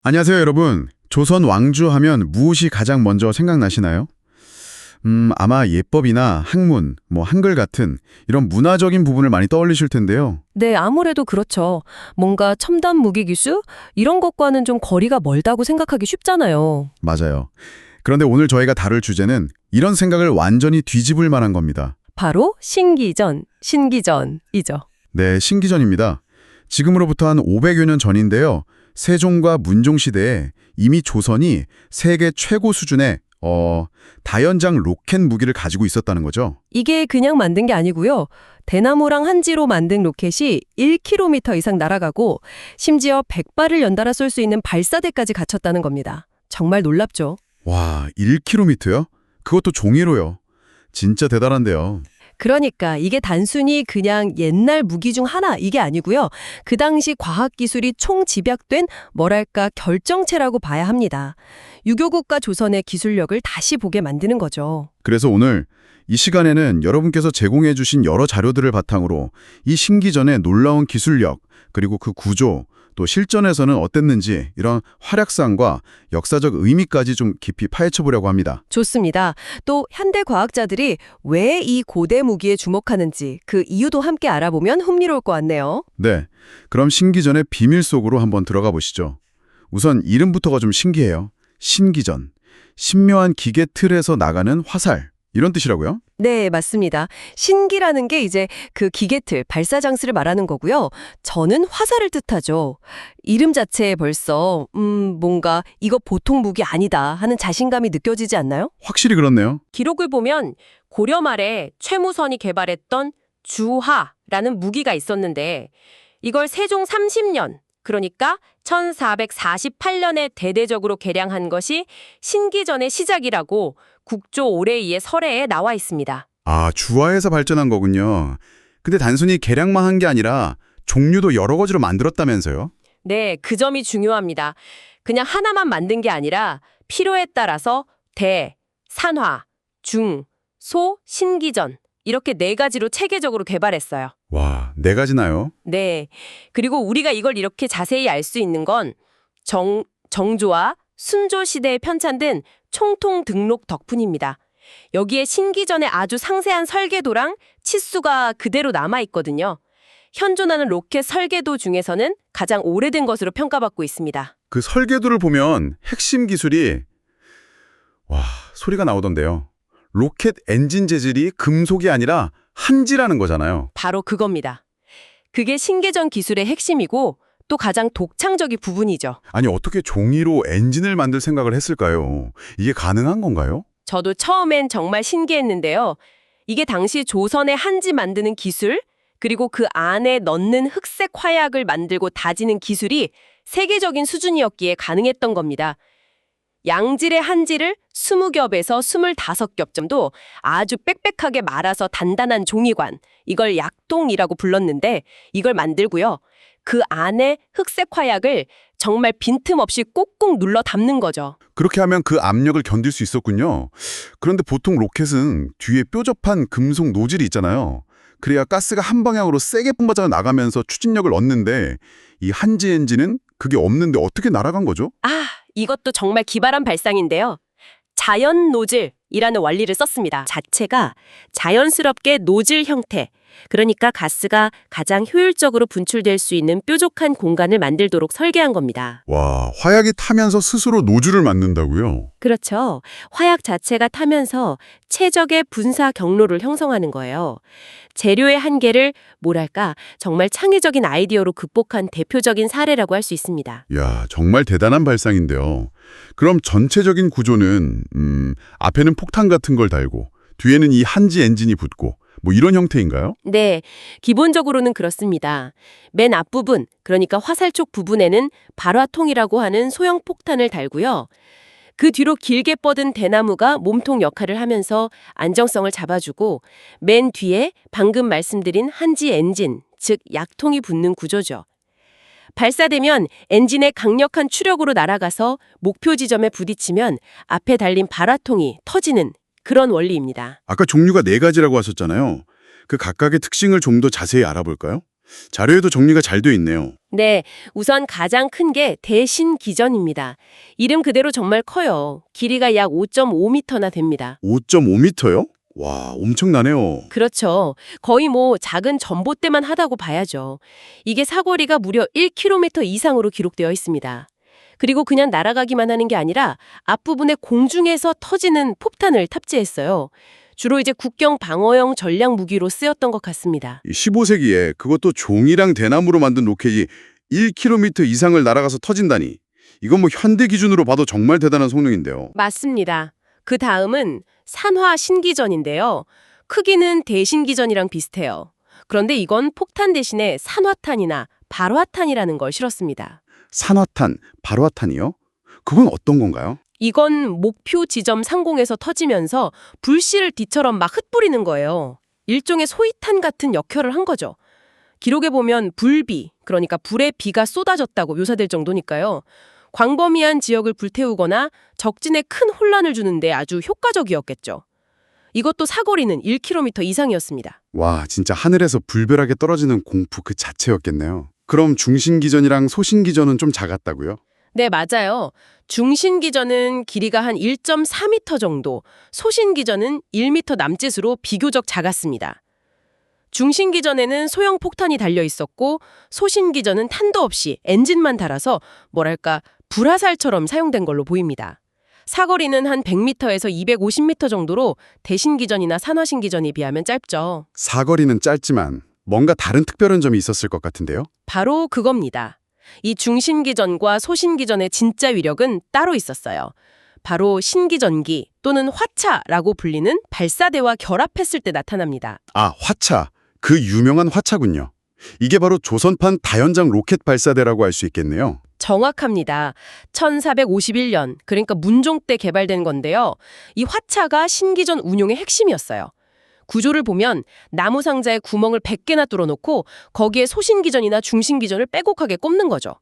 안녕하세요, 여러분. 조선 왕조 하면 무엇이 가장 먼저 생각나시나요? 아마 예법이나 학문, 한글 같은 이런 문화적인 부분을 많이 떠올리실 텐데요. 네, 아무래도 그렇죠. 뭔가 첨단 무기 기술? 이런 것과는 좀 거리가 멀다고 생각하기 쉽잖아요. 맞아요. 그런데 오늘 저희가 다룰 주제는 이런 생각을 완전히 뒤집을 만한 겁니다. 바로 신기전이죠. 네, 신기전입니다. 지금으로부터 한 500여 년 전인데요. 세종과 문종 시대에 이미 조선이 세계 최고 수준의 다연장 로켓 무기를 가지고 있었다는 거죠. 이게 그냥 만든 게 아니고요. 대나무랑 한지로 만든 로켓이 1km 이상 날아가고 심지어 100발을 연달아 쏠 수 있는 발사대까지 갖췄다는 겁니다. 정말 놀랍죠? 와, 1km요? 그것도 종이로요. 진짜 대단한데요. 그러니까 이게 단순히 그냥 옛날 무기 중 하나 이게 아니고요. 그 당시 과학기술이 총집약된 뭐랄까 결정체라고 봐야 합니다. 유교국가 조선의 기술력을 다시 보게 만드는 거죠. 그래서 오늘 이 시간에는 여러분께서 제공해 주신 여러 자료들을 바탕으로 이 신기전의 놀라운 기술력, 그리고 그 구조, 또 실전에서는 어땠는지 이런 활약상과 역사적 의미까지 좀 깊이 파헤쳐 보려고 합니다. 좋습니다. 또 현대 과학자들이 왜 이 고대 무기에 주목하는지 그 이유도 함께 알아보면 흥미로울 것 같네요. 네, 그럼 신기전의 비밀 속으로 한번 들어가 보시죠. 우선 이름부터가 좀 신기해요. 신기전. 신묘한 기계 틀에서 나가는 화살. 이런 뜻이라고요? 네, 맞습니다. 신기라는 게 이제 그 기계틀, 발사 장치를 말하는 거고요. 저는 화살을 뜻하죠. 이름 자체에 벌써 뭔가 이거 보통 무기 아니다 하는 자신감이 느껴지지 않나요? 확실히 그렇네요. 기록을 보면 고려 말에 최무선이 개발했던 주하라는 무기가 있었는데 이걸 세종 30년, 그러니까 1448년에 대대적으로 개량한 것이 신기전의 시작이라고 국조 올해이의 설해에 나와 있습니다. 아, 주화에서 발전한 거군요. 근데 단순히 개량만 한 게 아니라 종류도 여러 가지로 만들었다면서요? 네, 그 점이 중요합니다. 그냥 하나만 만든 게 아니라 필요에 따라서 대, 산화, 중, 소, 신기전 이렇게 4가지로 체계적으로 개발했어요. 와, 4가지나요? 네. 그리고 우리가 이걸 이렇게 자세히 알 수 있는 건 정조와 순조 시대에 편찬된 총통 등록 덕분입니다. 여기에 신기전의 아주 상세한 설계도랑 치수가 그대로 남아있거든요. 현존하는 로켓 설계도 중에서는 가장 오래된 것으로 평가받고 있습니다. 그 설계도를 보면 핵심 기술이 소리가 나오던데요. 로켓 엔진 재질이 금속이 아니라 한지라는 거잖아요. 바로 그겁니다. 그게 신기전 기술의 핵심이고 또 가장 독창적인 부분이죠. 아니, 어떻게 종이로 엔진을 만들 생각을 했을까요? 이게 가능한 건가요? 저도 처음엔 정말 신기했는데요. 이게 당시 조선의 한지 만드는 기술, 그리고 그 안에 넣는 흑색 화약을 만들고 다지는 기술이 세계적인 수준이었기에 가능했던 겁니다. 양질의 한지를 20겹에서 25겹 정도 아주 빽빽하게 말아서 단단한 종이관, 이걸 약통이라고 불렀는데 이걸 만들고요. 그 안에 흑색 화약을 정말 빈틈없이 꾹꾹 눌러 담는 거죠. 그렇게 하면 그 압력을 견딜 수 있었군요. 그런데 보통 로켓은 뒤에 뾰족한 금속 노즐이 있잖아요. 그래야 가스가 한 방향으로 세게 뿜어져 나가면서 추진력을 얻는데 이 한지 엔진은 그게 없는데 어떻게 날아간 거죠? 이것도 정말 기발한 발상인데요. 자연 노즐이라는 원리를 썼습니다. 자체가 자연스럽게 노즐 형태, 그러니까 가스가 가장 효율적으로 분출될 수 있는 뾰족한 공간을 만들도록 설계한 겁니다. 와, 화약이 타면서 스스로 노즐을 만든다고요? 그렇죠. 화약 자체가 타면서 최적의 분사 경로를 형성하는 거예요. 재료의 한계를 정말 창의적인 아이디어로 극복한 대표적인 사례라고 할 수 있습니다. 이야, 정말 대단한 발상인데요. 그럼 전체적인 구조는 앞에는 폭탄 같은 걸 달고 뒤에는 이 한지 엔진이 붙고 이런 형태인가요? 네, 기본적으로는 그렇습니다. 맨 앞부분, 그러니까 화살 쪽 부분에는 발화통이라고 하는 소형 폭탄을 달고요. 그 뒤로 길게 뻗은 대나무가 몸통 역할을 하면서 안정성을 잡아주고 맨 뒤에 방금 말씀드린 한지 엔진, 즉 약통이 붙는 구조죠. 발사되면 엔진의 강력한 추력으로 날아가서 목표 지점에 부딪히면 앞에 달린 발화통이 터지는 그런 원리입니다. 아까 종류가 4가지라고 하셨잖아요. 그 각각의 특징을 좀 더 자세히 알아볼까요? 자료에도 정리가 잘 돼 있네요. 네, 우선 가장 큰 게 대신기전입니다. 이름 그대로 정말 커요. 길이가 약 5.5m나 됩니다. 5.5m요? 와, 엄청나네요. 그렇죠. 거의 뭐 작은 전봇대만 하다고 봐야죠. 이게 사거리가 무려 1km 이상으로 기록되어 있습니다. 그리고 그냥 날아가기만 하는 게 아니라 앞부분에 공중에서 터지는 폭탄을 탑재했어요. 주로 이제 국경 방어용 전략 무기로 쓰였던 것 같습니다. 15세기에 그것도 종이랑 대나무로 만든 로켓이 1km 이상을 날아가서 터진다니. 이건 뭐 현대 기준으로 봐도 정말 대단한 성능인데요. 맞습니다. 그 다음은 산화 신기전인데요. 크기는 대신기전이랑 비슷해요. 그런데 이건 폭탄 대신에 산화탄이나 발화탄이라는 걸 실었습니다. 산화탄, 발화탄이요? 그건 어떤 건가요? 이건 목표 지점 상공에서 터지면서 불씨를 뒤처럼 막 흩뿌리는 거예요. 일종의 소위탄 같은 역할을 한 거죠. 기록에 보면 불비, 그러니까 불의 비가 쏟아졌다고 묘사될 정도니까요. 광범위한 지역을 불태우거나 적진에 큰 혼란을 주는데 아주 효과적이었겠죠. 이것도 사거리는 1km 이상이었습니다. 와, 진짜 하늘에서 불벼락에 떨어지는 공포 그 자체였겠네요. 그럼 중신기전이랑 소신기전은 좀 작았다고요? 네, 맞아요. 중신기전은 길이가 한 1.4m 정도, 소신기전은 1m 남짓으로 비교적 작았습니다. 중신기전에는 소형 폭탄이 달려 있었고 소신기전은 탄도 없이 엔진만 달아서 뭐랄까 불화살처럼 사용된 걸로 보입니다. 사거리는 한 100m에서 250m 정도로 대신기전이나 산화신기전에 비하면 짧죠. 사거리는 짧지만 뭔가 다른 특별한 점이 있었을 것 같은데요? 바로 그겁니다. 이 중신기전과 소신기전의 진짜 위력은 따로 있었어요. 바로 신기전기 또는 화차라고 불리는 발사대와 결합했을 때 나타납니다. 아, 화차. 그 유명한 화차군요. 이게 바로 조선판 다연장 로켓 발사대라고 할 수 있겠네요. 정확합니다. 1451년, 그러니까 문종 때 개발된 건데요. 이 화차가 신기전 운용의 핵심이었어요. 구조를 보면 나무 상자에 구멍을 100개나 뚫어놓고 거기에 소신기전이나 중신기전을 빼곡하게 꼽는 거죠.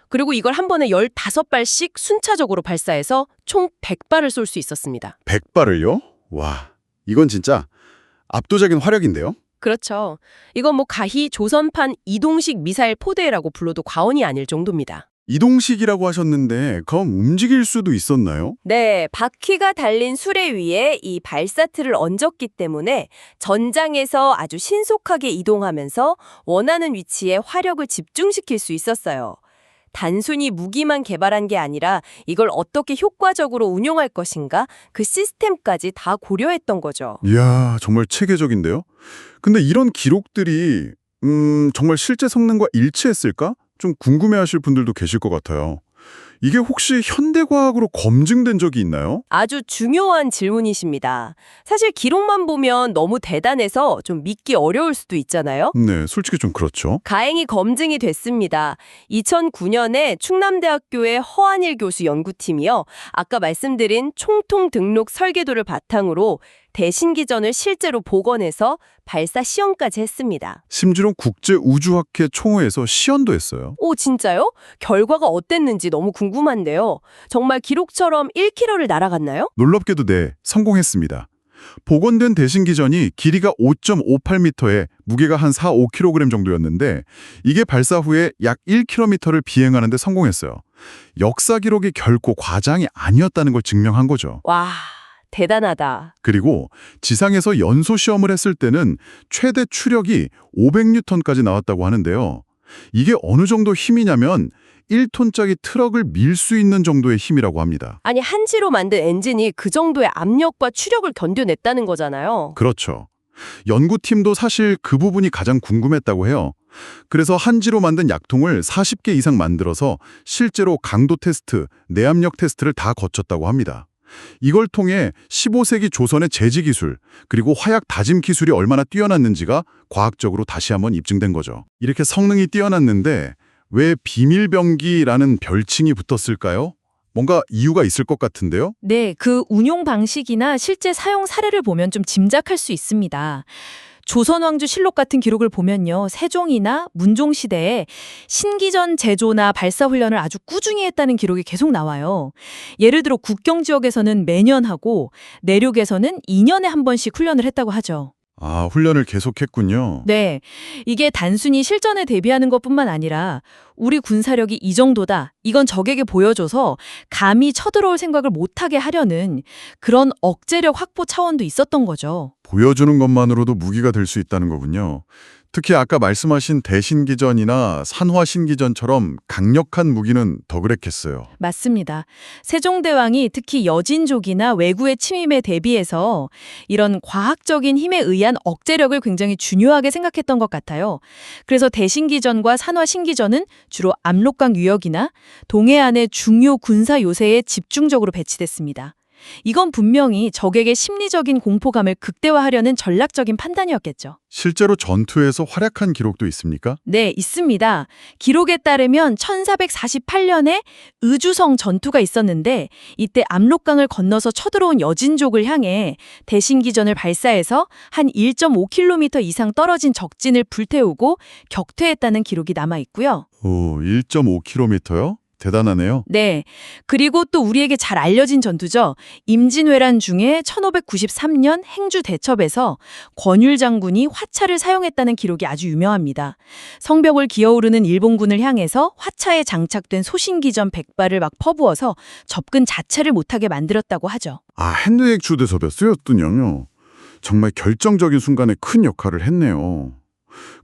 그리고 이걸 한 번에 15발씩 순차적으로 발사해서 총 100발을 쏠 수 있었습니다. 100발을요? 와, 이건 진짜 압도적인 화력인데요? 그렇죠. 이건 뭐 가히 조선판 이동식 미사일 포대라고 불러도 과언이 아닐 정도입니다. 이동식이라고 하셨는데 그럼 움직일 수도 있었나요? 네, 바퀴가 달린 수레 위에 이 발사틀을 얹었기 때문에 전장에서 아주 신속하게 이동하면서 원하는 위치에 화력을 집중시킬 수 있었어요. 단순히 무기만 개발한 게 아니라 이걸 어떻게 효과적으로 운용할 것인가 그 시스템까지 다 고려했던 거죠. 이야, 정말 체계적인데요? 근데 이런 기록들이 정말 실제 성능과 일치했을까? 좀 궁금해하실 분들도 계실 것 같아요. 이게 혹시 현대과학으로 검증된 적이 있나요? 아주 중요한 질문이십니다. 사실 기록만 보면 너무 대단해서 좀 믿기 어려울 수도 있잖아요. 네, 솔직히 좀 그렇죠. 다행히 검증이 됐습니다. 2009년에 충남대학교의 허한일 교수 연구팀이요. 아까 말씀드린 총통 등록 설계도를 바탕으로 대신기전을 실제로 복원해서 발사 시험까지 했습니다. 심지어 국제우주학회 총회에서 시연도 했어요. 오, 진짜요? 결과가 어땠는지 너무 궁금한데요. 정말 기록처럼 1km를 날아갔나요? 놀랍게도 네, 성공했습니다. 복원된 대신기전이 길이가 5.58m에 무게가 한 4, 5kg 정도였는데 이게 발사 후에 약 1km를 비행하는 데 성공했어요. 역사 기록이 결코 과장이 아니었다는 걸 증명한 거죠. 와, 대단하다. 그리고 지상에서 연소 시험을 했을 때는 최대 추력이 500N까지 나왔다고 하는데요. 이게 어느 정도 힘이냐면 1톤짜리 트럭을 밀 수 있는 정도의 힘이라고 합니다. 아니, 한지로 만든 엔진이 그 정도의 압력과 추력을 견뎌냈다는 거잖아요. 그렇죠. 연구팀도 사실 그 부분이 가장 궁금했다고 해요. 그래서 한지로 만든 약통을 40개 이상 만들어서 실제로 강도 테스트, 내압력 테스트를 다 거쳤다고 합니다. 이걸 통해 15세기 조선의 제지 기술, 그리고 화약 다짐 기술이 얼마나 뛰어났는지가 과학적으로 다시 한번 입증된 거죠. 이렇게 성능이 뛰어났는데 왜 비밀병기라는 별칭이 붙었을까요? 뭔가 이유가 있을 것 같은데요? 네, 그 운용 방식이나 실제 사용 사례를 보면 좀 짐작할 수 있습니다. 조선왕조실록 같은 기록을 보면요. 세종이나 문종 시대에 신기전 제조나 발사 훈련을 아주 꾸준히 했다는 기록이 계속 나와요. 예를 들어 국경 지역에서는 매년 하고 내륙에서는 2년에 한 번씩 훈련을 했다고 하죠. 아, 훈련을 계속했군요. 네, 이게 단순히 실전에 대비하는 것뿐만 아니라 우리 군사력이 이 정도다, 이건 적에게 보여줘서 감히 쳐들어올 생각을 못하게 하려는 그런 억제력 확보 차원도 있었던 거죠. 보여주는 것만으로도 무기가 될 수 있다는 거군요. 특히 아까 말씀하신 대신기전이나 산화신기전처럼 강력한 무기는 더 그랬겠어요. 맞습니다. 세종대왕이 특히 여진족이나 외구의 침입에 대비해서 이런 과학적인 힘에 의한 억제력을 굉장히 중요하게 생각했던 것 같아요. 그래서 대신기전과 산화신기전은 주로 압록강 유역이나 동해안의 중요 군사 요새에 집중적으로 배치됐습니다. 이건 분명히 적에게 심리적인 공포감을 극대화하려는 전략적인 판단이었겠죠. 실제로 전투에서 활약한 기록도 있습니까? 네, 있습니다. 기록에 따르면 1448년에 의주성 전투가 있었는데 이때 압록강을 건너서 쳐들어온 여진족을 향해 대신기전을 발사해서 한 1.5km 이상 떨어진 적진을 불태우고 격퇴했다는 기록이 남아 있고요. 오, 1.5km요? 대단하네요. 네. 그리고 또 우리에게 잘 알려진 전투죠. 임진왜란 중에 1593년 행주 대첩에서 권율 장군이 화차를 사용했다는 기록이 아주 유명합니다. 성벽을 기어오르는 일본군을 향해서 화차에 장착된 소신기전 100발을 막 퍼부어서 접근 자체를 못하게 만들었다고 하죠. 아, 핸드액 주대섭이었군요. 정말 결정적인 순간에 큰 역할을 했네요.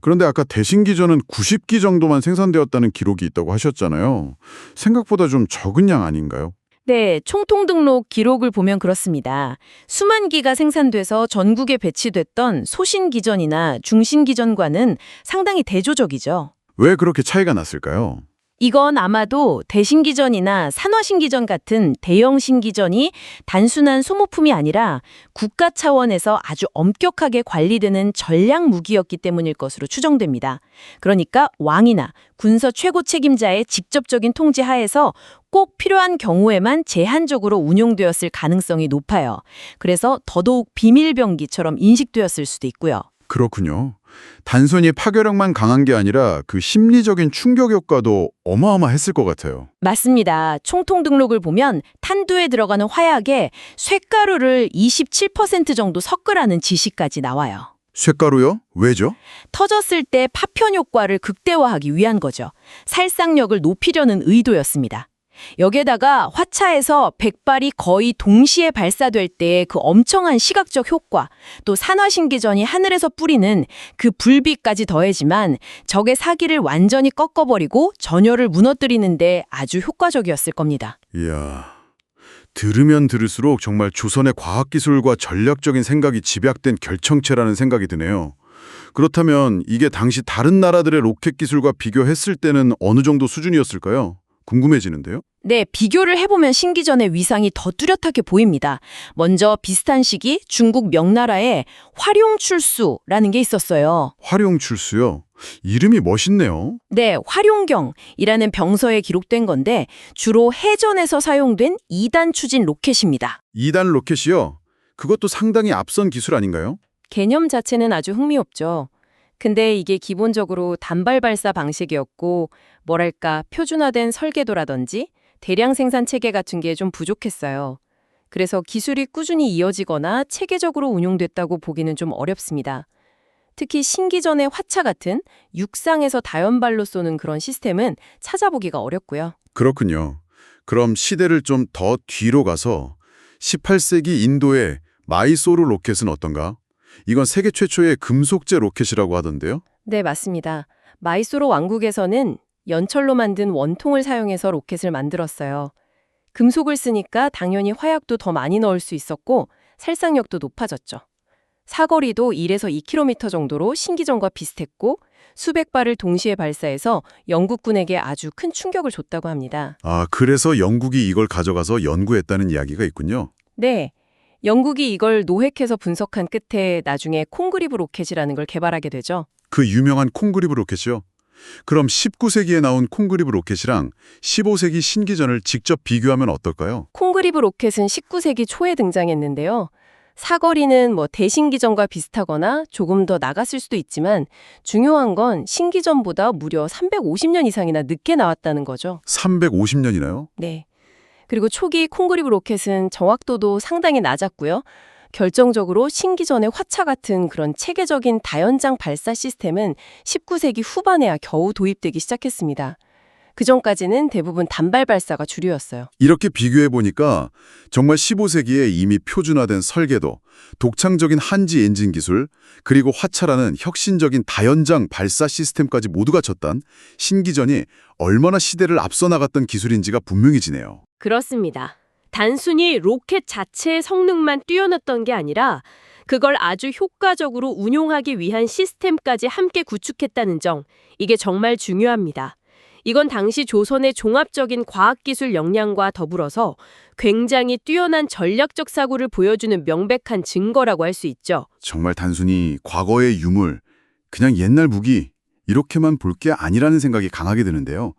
그런데 아까 대신기전은 90기 정도만 생산되었다는 기록이 있다고 하셨잖아요. 생각보다 좀 적은 양 아닌가요? 네, 총통 등록 기록을 보면 그렇습니다. 수만 기가 생산돼서 전국에 배치됐던 소신기전이나 중신기전과는 상당히 대조적이죠. 왜 그렇게 차이가 났을까요? 이건 아마도 대신기전이나 산화신기전 같은 대형 신기전이 단순한 소모품이 아니라 국가 차원에서 아주 엄격하게 관리되는 전략 무기였기 때문일 것으로 추정됩니다. 그러니까 왕이나 군서 최고 책임자의 직접적인 통제 하에서 꼭 필요한 경우에만 제한적으로 운용되었을 가능성이 높아요. 그래서 더더욱 비밀병기처럼 인식되었을 수도 있고요. 그렇군요. 단순히 파괴력만 강한 게 아니라 그 심리적인 충격 효과도 어마어마했을 것 같아요. 맞습니다. 총통 등록을 보면 탄두에 들어가는 화약에 쇳가루를 27% 정도 섞으라는 지시까지 나와요. 쇳가루요? 왜죠? 터졌을 때 파편 효과를 극대화하기 위한 거죠. 살상력을 높이려는 의도였습니다. 여기에다가 화차에서 100발이 거의 동시에 발사될 때의 그 엄청난 시각적 효과, 또 산화신기전이 하늘에서 뿌리는 그 불빛까지 더해지만 적의 사기를 완전히 꺾어버리고 전열을 무너뜨리는데 아주 효과적이었을 겁니다. 이야, 들으면 들을수록 정말 조선의 과학기술과 전략적인 생각이 집약된 결정체라는 생각이 드네요. 그렇다면 이게 당시 다른 나라들의 로켓 기술과 비교했을 때는 어느 정도 수준이었을까요? 궁금해지는데요. 네, 비교를 해보면 신기전의 위상이 더 뚜렷하게 보입니다. 먼저 비슷한 시기 중국 명나라에 활용출수라는 게 있었어요. 활용출수요? 이름이 멋있네요. 네, 활용경이라는 병서에 기록된 건데 주로 해전에서 사용된 2단 추진 로켓입니다. 2단 로켓이요? 그것도 상당히 앞선 기술 아닌가요? 개념 자체는 아주 흥미롭죠. 근데 이게 기본적으로 단발 발사 방식이었고 뭐랄까 표준화된 설계도라든지 대량 생산 체계 같은 게 좀 부족했어요. 그래서 기술이 꾸준히 이어지거나 체계적으로 운용됐다고 보기는 좀 어렵습니다. 특히 신기전의 화차 같은 육상에서 다연발로 쏘는 그런 시스템은 찾아보기가 어렵고요. 그렇군요. 그럼 시대를 좀 더 뒤로 가서 18세기 인도의 마이소르 로켓은 어떤가? 이건 세계 최초의 금속제 로켓이라고 하던데요. 네, 맞습니다. 마이소로 왕국에서는 연철로 만든 원통을 사용해서 로켓을 만들었어요. 금속을 쓰니까 당연히 화약도 더 많이 넣을 수 있었고 살상력도 높아졌죠. 사거리도 1에서 2km 정도로 신기전과 비슷했고 수백 발을 동시에 발사해서 영국군에게 아주 큰 충격을 줬다고 합니다. 아, 그래서 영국이 이걸 가져가서 연구했다는 이야기가 있군요. 네, 영국이 이걸 노획해서 분석한 끝에 나중에 콩그리브 로켓이라는 걸 개발하게 되죠. 그 유명한 콩그리브 로켓이요? 그럼 19세기에 나온 콩그리브 로켓이랑 15세기 신기전을 직접 비교하면 어떨까요? 콩그리브 로켓은 19세기 초에 등장했는데요. 사거리는 대신기전과 비슷하거나 조금 더 나갔을 수도 있지만 중요한 건 신기전보다 무려 350년 이상이나 늦게 나왔다는 거죠. 350년이나요? 네. 그리고 초기 콩그리브 로켓은 정확도도 상당히 낮았고요. 결정적으로 신기전의 화차 같은 그런 체계적인 다연장 발사 시스템은 19세기 후반에야 겨우 도입되기 시작했습니다. 그전까지는 대부분 단발 발사가 주류였어요. 이렇게 비교해보니까 정말 15세기에 이미 표준화된 설계도, 독창적인 한지 엔진 기술, 그리고 화차라는 혁신적인 다연장 발사 시스템까지 모두 갖췄던 신기전이 얼마나 시대를 앞서 나갔던 기술인지가 분명해지네요. 그렇습니다. 단순히 로켓 자체의 성능만 뛰어났던 게 아니라 그걸 아주 효과적으로 운용하기 위한 시스템까지 함께 구축했다는 점, 이게 정말 중요합니다. 이건 당시 조선의 종합적인 과학기술 역량과 더불어서 굉장히 뛰어난 전략적 사고를 보여주는 명백한 증거라고 할 수 있죠. 정말 단순히 과거의 유물, 그냥 옛날 무기 이렇게만 볼 게 아니라는 생각이 강하게 드는데요.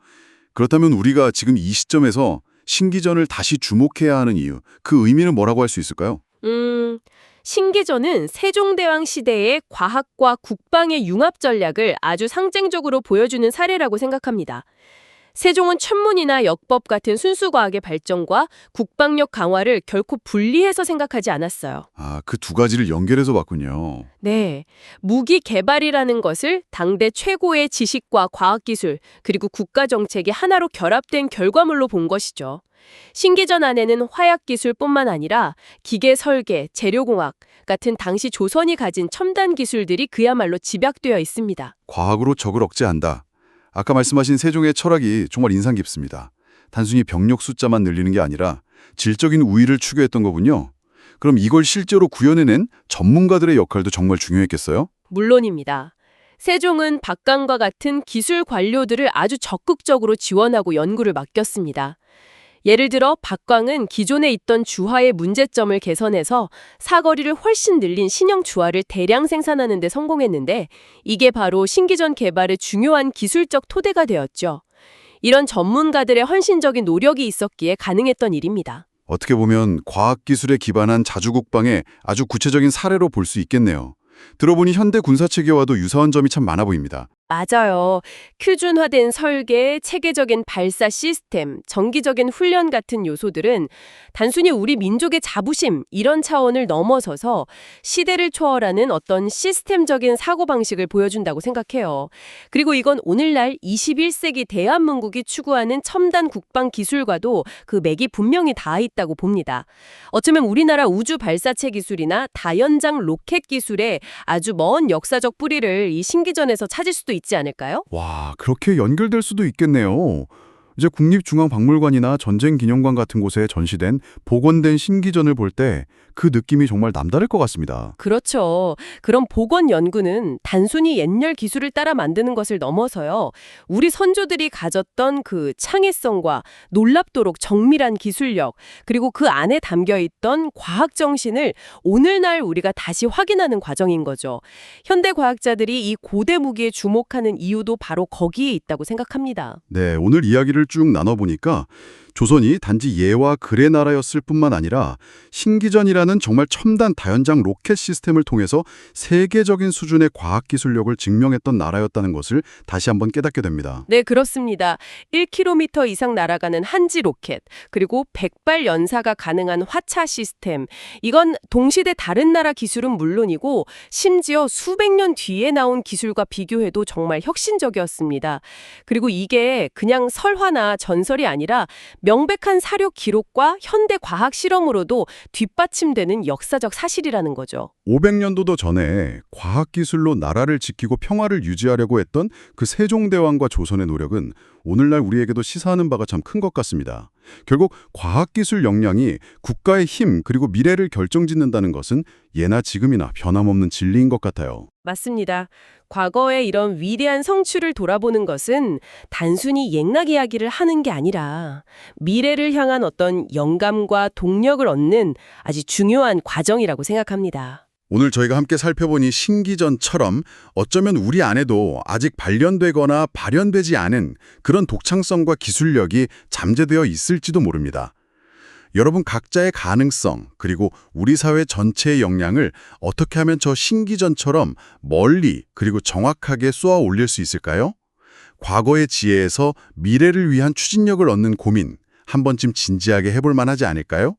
그렇다면 우리가 지금 이 시점에서 신기전을 다시 주목해야 하는 이유, 그 의미는 뭐라고 할 수 있을까요? 신기전은 세종대왕 시대의 과학과 국방의 융합 전략을 아주 상징적으로 보여주는 사례라고 생각합니다. 세종은 천문이나 역법 같은 순수과학의 발전과 국방력 강화를 결코 분리해서 생각하지 않았어요. 아, 그 두 가지를 연결해서 봤군요. 네, 무기 개발이라는 것을 당대 최고의 지식과 과학기술, 그리고 국가정책이 하나로 결합된 결과물로 본 것이죠. 신기전 안에는 화약기술뿐만 아니라 기계 설계, 재료공학 같은 당시 조선이 가진 첨단 기술들이 그야말로 집약되어 있습니다. 과학으로 적을 억제한다. 아까 말씀하신 세종의 철학이 정말 인상 깊습니다. 단순히 병력 숫자만 늘리는 게 아니라 질적인 우위를 추구했던 거군요. 그럼 이걸 실제로 구현해낸 전문가들의 역할도 정말 중요했겠어요? 물론입니다. 세종은 박강과 같은 기술 관료들을 아주 적극적으로 지원하고 연구를 맡겼습니다. 예를 들어 박광은 기존에 있던 주화의 문제점을 개선해서 사거리를 훨씬 늘린 신형 주화를 대량 생산하는 데 성공했는데 이게 바로 신기전 개발의 중요한 기술적 토대가 되었죠. 이런 전문가들의 헌신적인 노력이 있었기에 가능했던 일입니다. 어떻게 보면 과학기술에 기반한 자주국방의 아주 구체적인 사례로 볼 수 있겠네요. 들어보니 현대 군사체계와도 유사한 점이 참 많아 보입니다. 맞아요. 큐준화된 설계, 체계적인 발사 시스템, 정기적인 훈련 같은 요소들은 단순히 우리 민족의 자부심 이런 차원을 넘어서서 시대를 초월하는 어떤 시스템적인 사고방식을 보여준다고 생각해요. 그리고 이건 오늘날 21세기 대한민국이 추구하는 첨단 국방 기술과도 그 맥이 분명히 닿아 있다고 봅니다. 어쩌면 우리나라 우주 발사체 기술이나 다연장 로켓 기술의 아주 먼 역사적 뿌리를 이 신기전에서 찾을 수도 있지 않을까요? 와, 그렇게 연결될 수도 있겠네요. 이제 국립중앙박물관이나 전쟁기념관 같은 곳에 전시된 복원된 신기전을 볼 때 그 느낌이 정말 남다를 것 같습니다. 그렇죠. 그런 복원 연구는 단순히 옛날 기술을 따라 만드는 것을 넘어서요. 우리 선조들이 가졌던 그 창의성과 놀랍도록 정밀한 기술력, 그리고 그 안에 담겨있던 과학 정신을 오늘날 우리가 다시 확인하는 과정인 거죠. 현대 과학자들이 이 고대 무기에 주목하는 이유도 바로 거기에 있다고 생각합니다. 네, 오늘 이야기를 쭉 나눠보니까 조선이 단지 예와 글의 나라였을 뿐만 아니라 신기전이라는 정말 첨단 다연장 로켓 시스템을 통해서 세계적인 수준의 과학기술력을 증명했던 나라였다는 것을 다시 한번 깨닫게 됩니다. 네, 그렇습니다. 1km 이상 날아가는 한지 로켓, 그리고 100발 연사가 가능한 화차 시스템. 이건 동시대 다른 나라 기술은 물론이고 심지어 수백 년 뒤에 나온 기술과 비교해도 정말 혁신적이었습니다. 그리고 이게 그냥 설화나 전설이 아니라 명백한 사료 기록과 현대 과학 실험으로도 뒷받침되는 역사적 사실이라는 거죠. 500년도도 전에 과학기술로 나라를 지키고 평화를 유지하려고 했던 그 세종대왕과 조선의 노력은 오늘날 우리에게도 시사하는 바가 참 큰 것 같습니다. 결국 과학기술 역량이 국가의 힘 그리고 미래를 결정짓는다는 것은 예나 지금이나 변함없는 진리인 것 같아요. 맞습니다. 과거의 이런 위대한 성취를 돌아보는 것은 단순히 옛날 이야기를 하는 게 아니라 미래를 향한 어떤 영감과 동력을 얻는 아주 중요한 과정이라고 생각합니다. 오늘 저희가 함께 살펴본 이 신기전처럼 어쩌면 우리 안에도 아직 발견되거나 발현되지 않은 그런 독창성과 기술력이 잠재되어 있을지도 모릅니다. 여러분 각자의 가능성 그리고 우리 사회 전체의 역량을 어떻게 하면 저 신기전처럼 멀리 그리고 정확하게 쏘아 올릴 수 있을까요? 과거의 지혜에서 미래를 위한 추진력을 얻는 고민 한 번쯤 진지하게 해볼 만하지 않을까요?